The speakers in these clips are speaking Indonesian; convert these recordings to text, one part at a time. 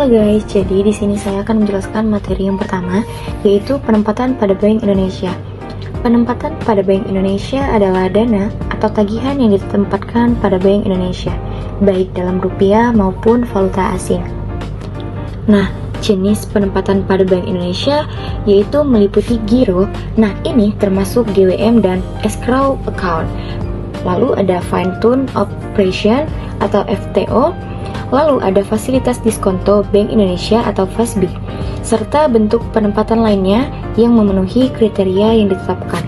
Halo guys, jadi di sini saya akan menjelaskan materi yang pertama, yaitu penempatan pada Bank Indonesia. Penempatan pada Bank Indonesia adalah dana atau tagihan yang ditempatkan pada Bank Indonesia, baik dalam rupiah maupun valuta asing. Nah, jenis penempatan pada Bank Indonesia yaitu meliputi giro. Nah, ini termasuk GWM dan escrow account. Lalu ada fine tune operation atau FTO. Lalu ada fasilitas diskonto Bank Indonesia atau FASBI, serta bentuk penempatan lainnya yang memenuhi kriteria yang ditetapkan.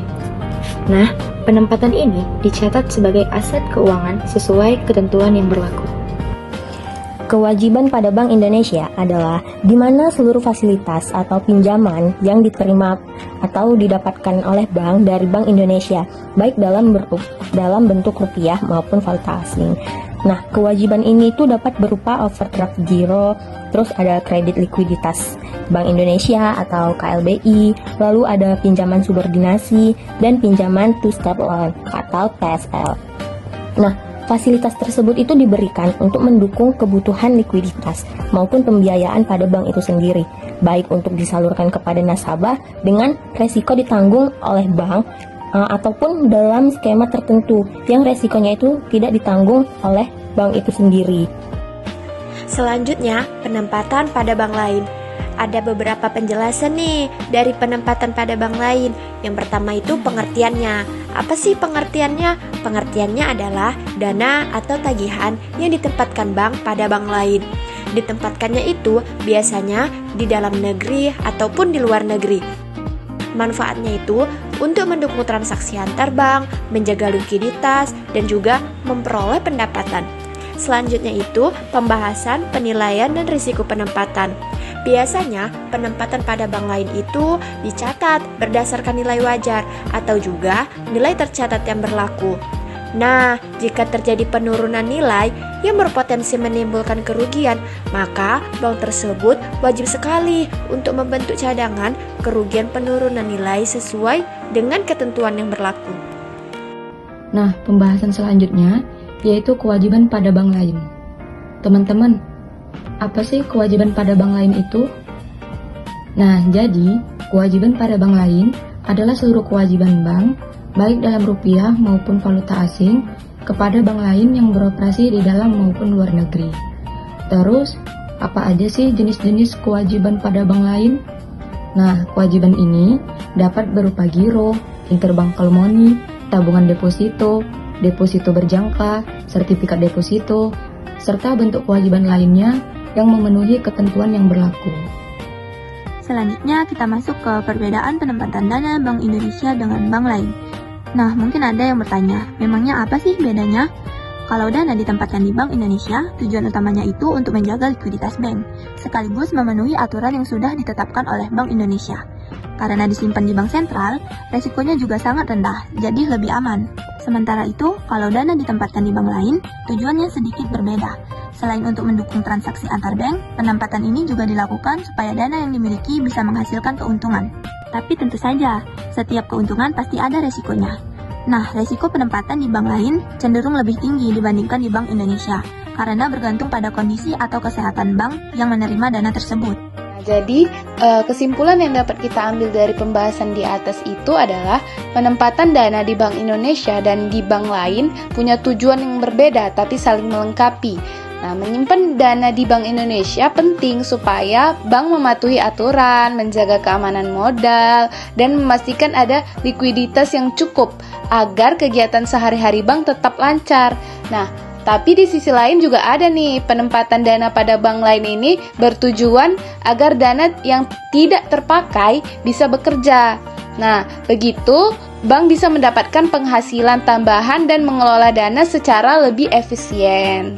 Nah, penempatan ini dicatat sebagai aset keuangan sesuai ketentuan yang berlaku. Kewajiban pada Bank Indonesia adalah di mana seluruh fasilitas atau pinjaman yang diterima atau didapatkan oleh bank dari Bank Indonesia, baik dalam bentuk rupiah maupun valuta asing. Nah, kewajiban ini itu dapat berupa overdraft giro, terus ada kredit likuiditas Bank Indonesia atau KLBI, lalu ada pinjaman subordinasi, dan pinjaman two-step loan atau TSL. Nah, fasilitas tersebut itu diberikan untuk mendukung kebutuhan likuiditas maupun pembiayaan pada bank itu sendiri, baik untuk disalurkan kepada nasabah dengan resiko ditanggung oleh bank, ataupun dalam skema tertentu yang resikonya itu tidak ditanggung oleh bank itu sendiri. Selanjutnya, penempatan pada bank lain. Ada beberapa penjelasan nih dari penempatan pada bank lain. Yang pertama itu pengertiannya. Apa sih pengertiannya? Pengertiannya adalah dana atau tagihan yang ditempatkan bank pada bank lain. Ditempatkannya itu biasanya di dalam negeri ataupun di luar negeri. Manfaatnya itu untuk mendukung transaksi antar bank, menjaga likuiditas, dan juga memperoleh pendapatan. Selanjutnya itu pembahasan penilaian dan risiko penempatan. Biasanya penempatan pada bank lain itu dicatat berdasarkan nilai wajar atau juga nilai tercatat yang berlaku. Nah, jika terjadi penurunan nilai yang berpotensi menimbulkan kerugian, maka bank tersebut wajib sekali untuk membentuk cadangan kerugian penurunan nilai sesuai dengan ketentuan yang berlaku. Nah, pembahasan selanjutnya yaitu kewajiban pada bank lain. Teman-teman, apa sih kewajiban pada bank lain itu? Nah, jadi kewajiban pada bank lain adalah seluruh kewajiban bank, baik dalam rupiah maupun valuta asing, kepada bank lain yang beroperasi di dalam maupun luar negeri. Terus, apa aja sih jenis-jenis kewajiban pada bank lain? Nah, kewajiban ini dapat berupa giro, interbank money, tabungan deposito, deposito berjangka, sertifikat deposito, serta bentuk kewajiban lainnya yang memenuhi ketentuan yang berlaku. Selanjutnya kita masuk ke perbedaan penempatan dana Bank Indonesia dengan bank lain. Nah, mungkin ada yang bertanya, memangnya apa sih bedanya? Kalau dana ditempatkan di Bank Indonesia, tujuan utamanya itu untuk menjaga likuiditas bank, sekaligus memenuhi aturan yang sudah ditetapkan oleh Bank Indonesia. Karena disimpan di bank sentral, resikonya juga sangat rendah, jadi lebih aman. Sementara itu, kalau dana ditempatkan di bank lain, tujuannya sedikit berbeda. Selain untuk mendukung transaksi antar bank, penempatan ini juga dilakukan supaya dana yang dimiliki bisa menghasilkan keuntungan. Tapi tentu saja, setiap keuntungan pasti ada resikonya. Nah, resiko penempatan di bank lain cenderung lebih tinggi dibandingkan di Bank Indonesia, karena bergantung pada kondisi atau kesehatan bank yang menerima dana tersebut. Jadi, kesimpulan yang dapat kita ambil dari pembahasan di atas itu adalah penempatan dana di Bank Indonesia dan di bank lain punya tujuan yang berbeda tapi saling melengkapi. Nah, menyimpan dana di Bank Indonesia penting supaya bank mematuhi aturan, menjaga keamanan modal, dan memastikan ada likuiditas yang cukup agar kegiatan sehari-hari bank tetap lancar. Nah, tapi di sisi lain juga ada nih, penempatan dana pada bank lain ini bertujuan agar dana yang tidak terpakai bisa bekerja. Nah, begitu bank bisa mendapatkan penghasilan tambahan dan mengelola dana secara lebih efisien.